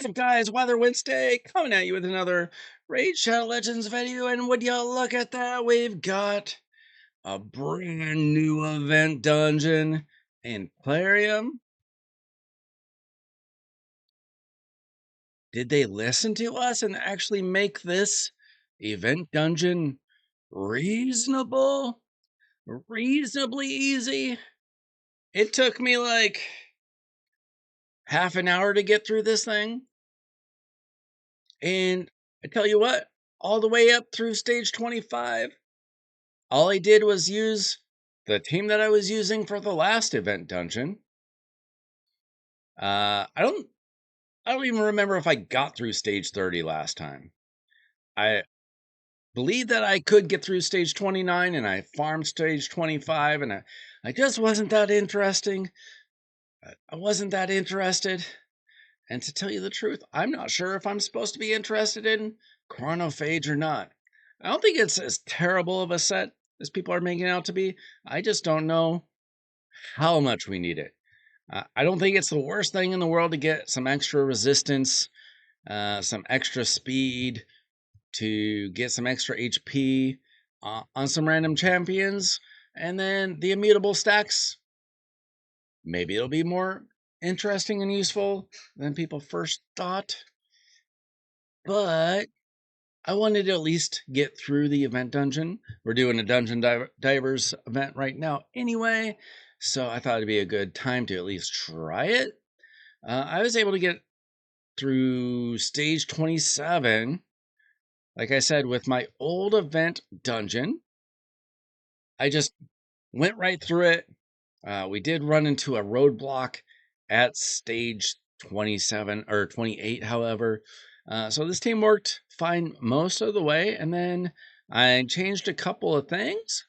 What's up, guys? Weather Wednesday coming at you with another Raid Shadow Legends video. And would you look at that? We've got a brand new event dungeon in Plarium. Did they listen to us and actually make this event dungeon reasonably easy? It took me like half an hour to get through this thing. And I tell you what, all the way up through stage 25, all I did was use the team that I was using for the last event dungeon. I don't even remember if I got through stage 30 last time. I believe that I could get through stage 29, and I farmed stage 25, and I just wasn't that interesting. I wasn't that interested. And to tell you the truth, I'm not sure if I'm supposed to be interested in Chronophage or not. I don't think it's as terrible of a set as people are making it out to be. I just don't know how much we need it. I don't think it's the worst thing in the world to get some extra resistance, some extra speed, to get some extra HP on some random champions, and then the immutable stacks. Maybe it'll be more interesting and useful than people first thought. But I wanted to at least get through the event dungeon. We're doing a Dungeon Divers event right now anyway, so I thought it'd be a good time to at least try it. I was able to get through stage 27, like I said, with my old event dungeon. I just went right through it. We did run into a roadblock at stage 27 or 28, however. So this team worked fine most of the way, and then I changed a couple of things,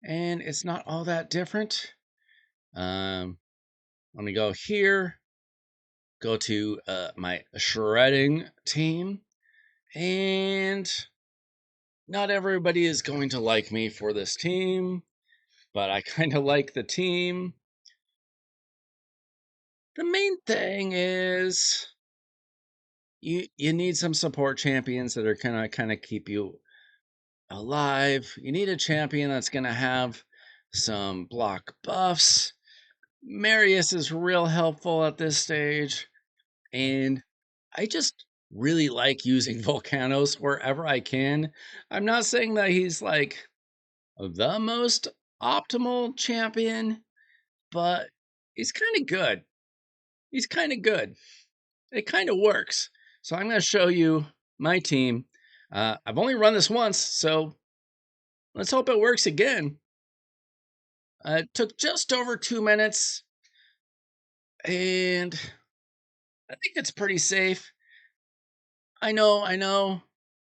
and it's not all that different. Let me go here, go to my shredding team, and not everybody is going to like me for this team, but I kind of like the team. The main thing is you need some support champions that are gonna kind of keep you alive. You need a champion that's gonna have some block buffs. Marius is real helpful at this stage, and I just really like using Volcanos wherever I can. I'm not saying that he's like the most optimal champion, but he's kind of good. He's kind of good. It kind of works. So I'm going to show you my team. I've only run this once, so let's hope it works again. It took just over 2 minutes, and I think it's pretty safe. I know.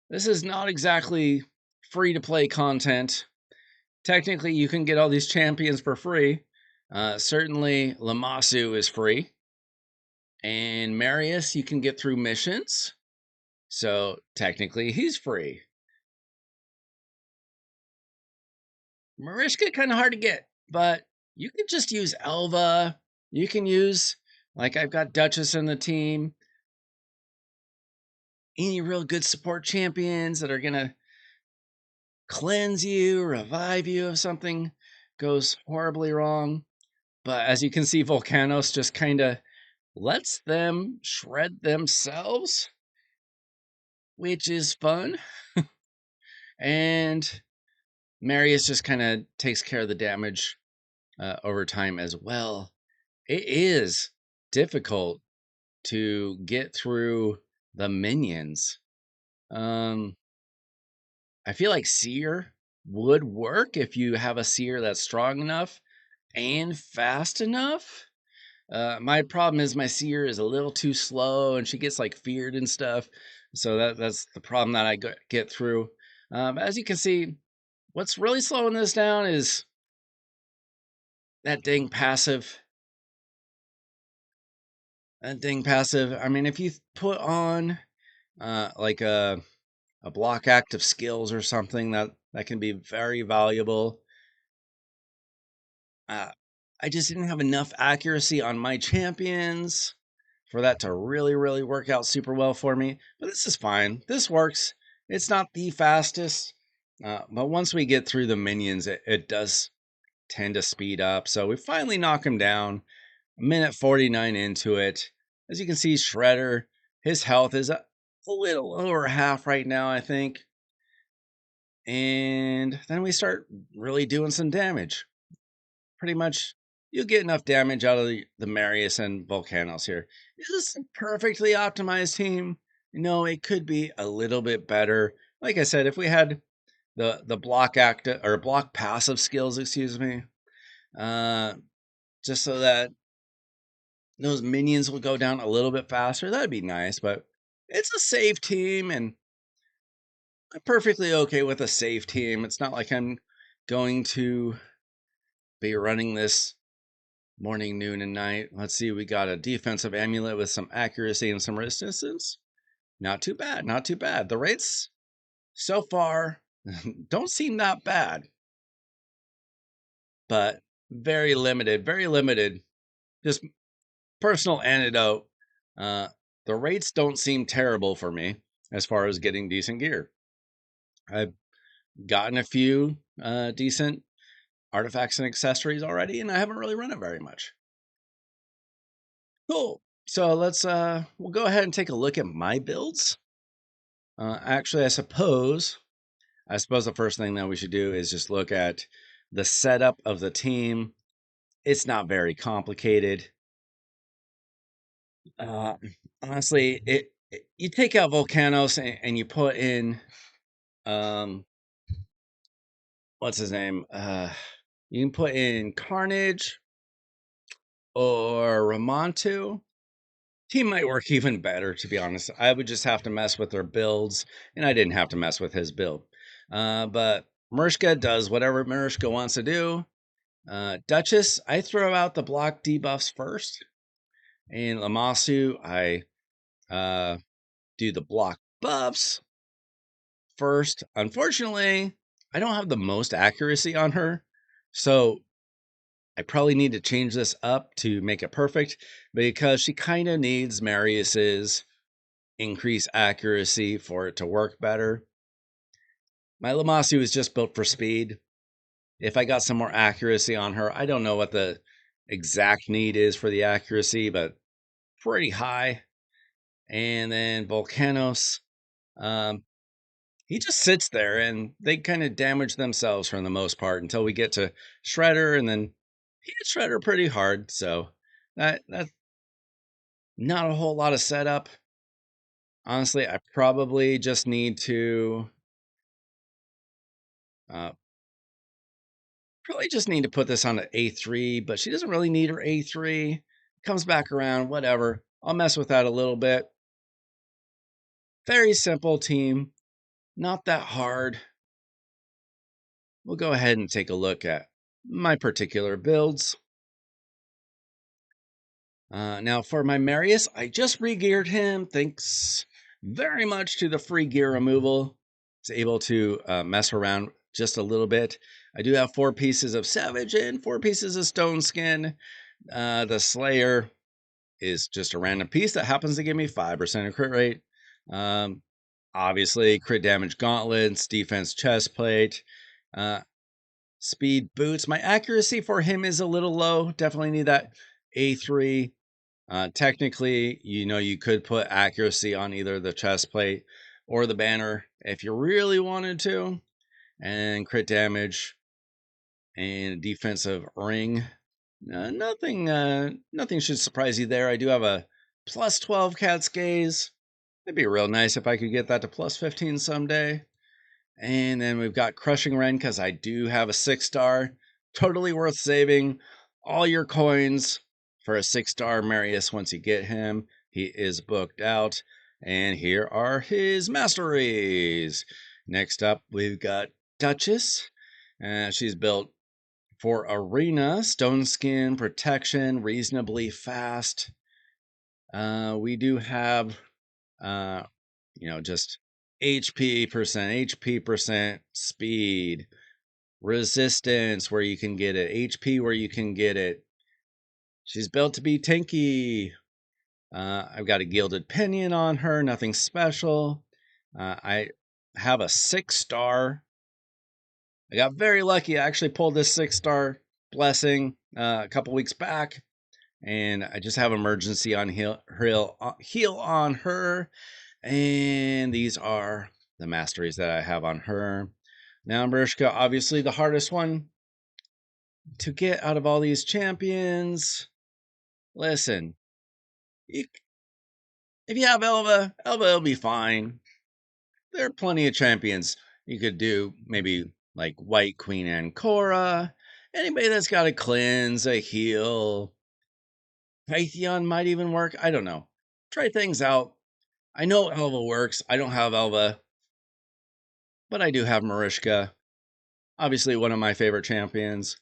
This is not exactly free to play content. Technically, you can get all these champions for free. Certainly, Lammasu is free. And Marius, you can get through missions. So technically, he's free. Mariska kind of hard to get, but you can just use Elva. You can use, like I've got Duchess in the team. Any real good support champions that are going to cleanse you, revive you if something goes horribly wrong. But as you can see, Volcanos just kind of lets them shred themselves, which is fun. And Marius just kind of takes care of the damage over time as well. It is difficult to get through the minions. I feel like Seer would work if you have a Seer that's strong enough and fast enough. My problem is my Seer is a little too slow, and she gets like feared and stuff. So that's the problem that I get through. As you can see, what's really slowing this down is that dang passive. That dang passive. I mean, if you put on like a block active skills or something, that can be very valuable. I just didn't have enough accuracy on my champions for that to really, really work out super well for me. But this is fine. This works. It's not the fastest, but once we get through the minions, it does tend to speed up. So we finally knock him down. A minute 49 into it. As you can see, Shredder, his health is a little over half right now, I think. And then we start really doing some damage. Pretty much, you get enough damage out of the Marius and Volcanos here. Is this a perfectly optimized team? No, it could be a little bit better. Like I said, if we had the block active or block passive skills, excuse me, uh, just so that those minions will go down a little bit faster, that'd be nice. But it's a safe team, and I'm perfectly okay with a safe team. It's not like I'm going to be running this morning, noon, and night. Let's see, we got a defensive amulet with some accuracy and some resistance. Not too bad, not too bad. The rates so far don't seem that bad, but very limited, very limited. Just personal anecdote. Uh, the rates don't seem terrible for me as far as getting decent gear. I've gotten a few decent artifacts and accessories already, and I haven't really run it very much. Cool. So we'll go ahead and take a look at my builds. Actually, I suppose the first thing that we should do is just look at the setup of the team. It's not very complicated. Uh, Honestly, you take out Volcanos and you put in what's his name? You can put in Carnage or Ramontu. Team might work even better, to be honest. I would just have to mess with their builds, and I didn't have to mess with his build. But Murshka does whatever Murshka wants to do. Duchess, I throw out the block debuffs first. And Lammasu, I do the block buffs first. Unfortunately, I don't have the most accuracy on her. So I probably need to change this up to make it perfect because she kind of needs Marius's increased accuracy for it to work better. My Lammasu is just built for speed. If I got some more accuracy on her, I don't know what the exact need is for the accuracy, but pretty high. And then Volcanos, um, he just sits there and they kind of damage themselves for the most part until we get to Shredder, and then he hits Shredder pretty hard. So that's not a whole lot of setup. Honestly, I probably just need to uh, put this on an A3, but she doesn't really need her A3. Comes back around, whatever. I'll mess with that a little bit. Very simple team, not that hard. We'll go ahead and take a look at my particular builds. Now for my Marius, I just re-geared him. Thanks very much to the free gear removal. It's able to mess around just a little bit. I do have 4 pieces of Savage and 4 pieces of Stone Skin. The Slayer is just a random piece that happens to give me 5% of crit rate. Obviously, crit damage gauntlets, defense chest plate, speed boots. My accuracy for him is a little low. Definitely need that A3. Technically, you could put accuracy on either the chest plate or the banner if you really wanted to. And crit damage and defensive ring. Nothing should surprise you there. I do have a plus 12 Cat's Gaze. It'd be real nice if I could get that to plus 15 someday. And then we've got Crushing Ren because I do have a 6-star. Totally worth saving all your coins for a 6-star Marius once you get him. He is booked out. And here are his masteries. Next up, we've got Duchess. She's built for Arena, Stone Skin, Protection, reasonably fast. We do have, just HP percent, speed, resistance where you can get it, HP where you can get it. She's built to be tanky. I've got a Gilded Pinion on her, nothing special. I have a 6-star. I got very lucky. I actually pulled this 6-star blessing a couple weeks back, and I just have emergency on heal on her. And these are the masteries that I have on her. Now, Mariska, obviously the hardest one to get out of all these champions. Listen, if you have Elva will be fine. There are plenty of champions. You could do maybe like White Queen Ancora. Anybody that's got a cleanse, a heal. Pythion might even work. I don't know. Try things out. I know Elva works. I don't have Elva, but I do have Mariska. Obviously, one of my favorite champions.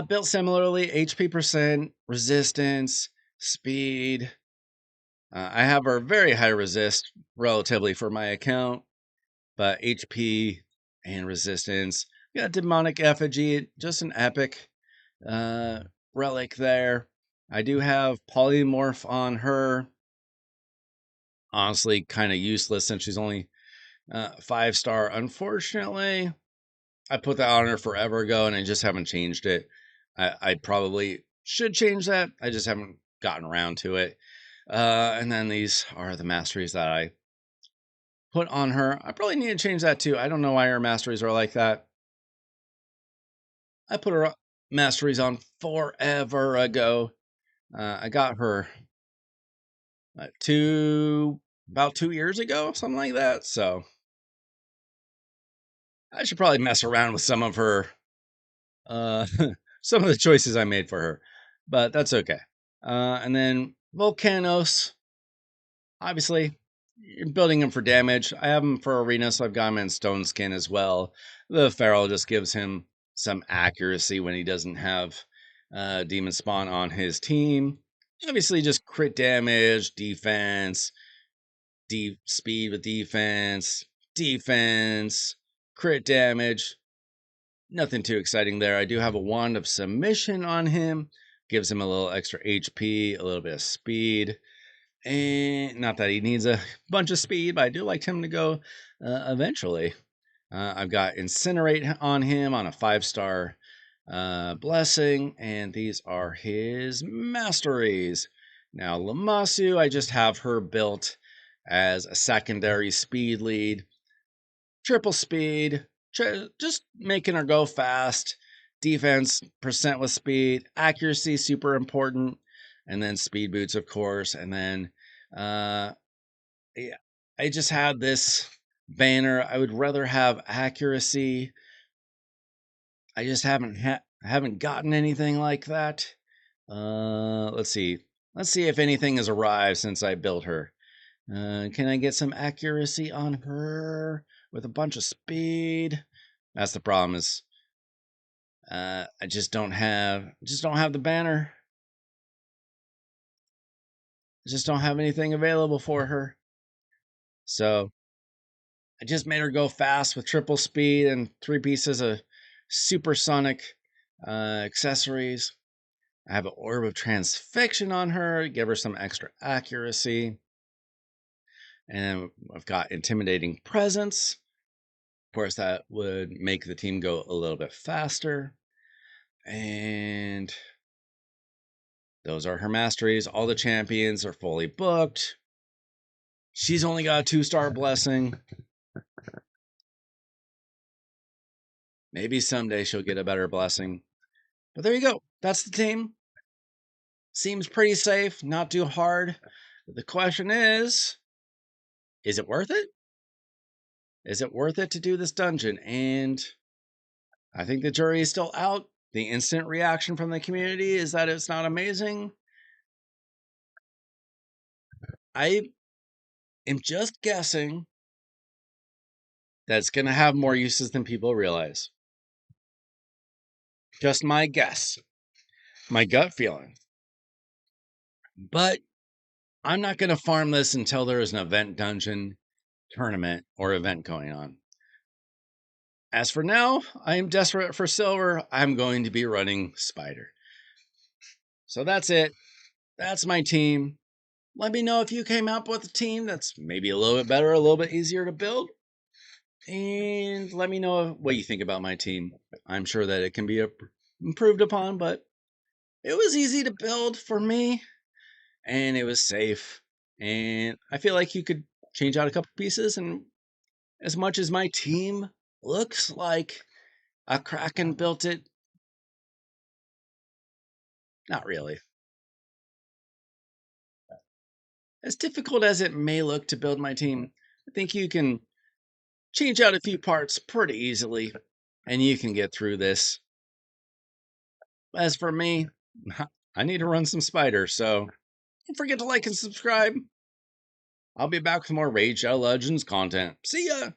Built similarly, HP percent, resistance, speed. I have her very high resist relatively for my account, but HP and resistance. Yeah, Demonic Effigy, just an epic relic there. I do have Polymorph on her. Honestly, kind of useless since she's only 5-star. Unfortunately, I put that on her forever ago and I just haven't changed it. I probably should change that. I just haven't gotten around to it. And then these are the masteries that I put on her. I probably need to change that too. I don't know why her masteries are like that. I put her masteries on forever ago. I got her about 2 years ago, something like that. So I should probably mess around with some of her, some of the choices I made for her, but that's okay. And then Volcanos, obviously, you're building him for damage. I have him for arena, so I've got him in Stone Skin as well. The Feral just gives him some accuracy when he doesn't have Demon Spawn on his team. Obviously, just crit damage, defense, speed with defense, crit damage. Nothing too exciting there. I do have a Wand of Submission on him. Gives him a little extra HP, a little bit of speed. And not that he needs a bunch of speed, but I do like him to go eventually. I've got Incinerate on him on a 5-star blessing, and these are his masteries. Now, Lammasu, I just have her built as a secondary speed lead. Triple speed, just making her go fast. Defense, percent with speed. Accuracy, super important. And then speed boots, of course. And then, yeah, I just had this banner. I would rather have accuracy. I just haven't gotten anything like that. Let's see. Let's see if anything has arrived since I built her. Can I get some accuracy on her with a bunch of speed? That's the problem. Is I just don't have the banner. I just don't have anything available for her. So I just made her go fast with triple speed and 3 pieces of supersonic accessories. I have an Orb of Transfixion on her, give her some extra accuracy. And I've got Intimidating Presence. Of course, that would make the team go a little bit faster. And those are her masteries. All the champions are fully booked. She's only got a 2-star blessing. Maybe someday she'll get a better blessing. But there you go. That's the team. Seems pretty safe, not too hard. The question is it worth it? Is it worth it to do this dungeon? And I think the jury is still out. The instant reaction from the community is that it's not amazing. I am just guessing that it's going to have more uses than people realize. Just my guess. My gut feeling. But I'm not going to farm this until there is an event dungeon, tournament, or event going on. As for now, I am desperate for silver. I'm going to be running Spider. So that's it. That's my team. Let me know if you came up with a team that's maybe a little bit better, a little bit easier to build. And let me know what you think about my team. I'm sure that it can be improved upon, but it was easy to build for me and it was safe. And I feel like you could change out a couple pieces. And as much as my team looks like a Kraken built it, not really. As difficult as it may look to build my team, I think you can change out a few parts pretty easily and you can get through this. As for me, I need to run some spiders, so don't forget to like and subscribe. I'll be back with more Raid Shadow Legends content. See ya!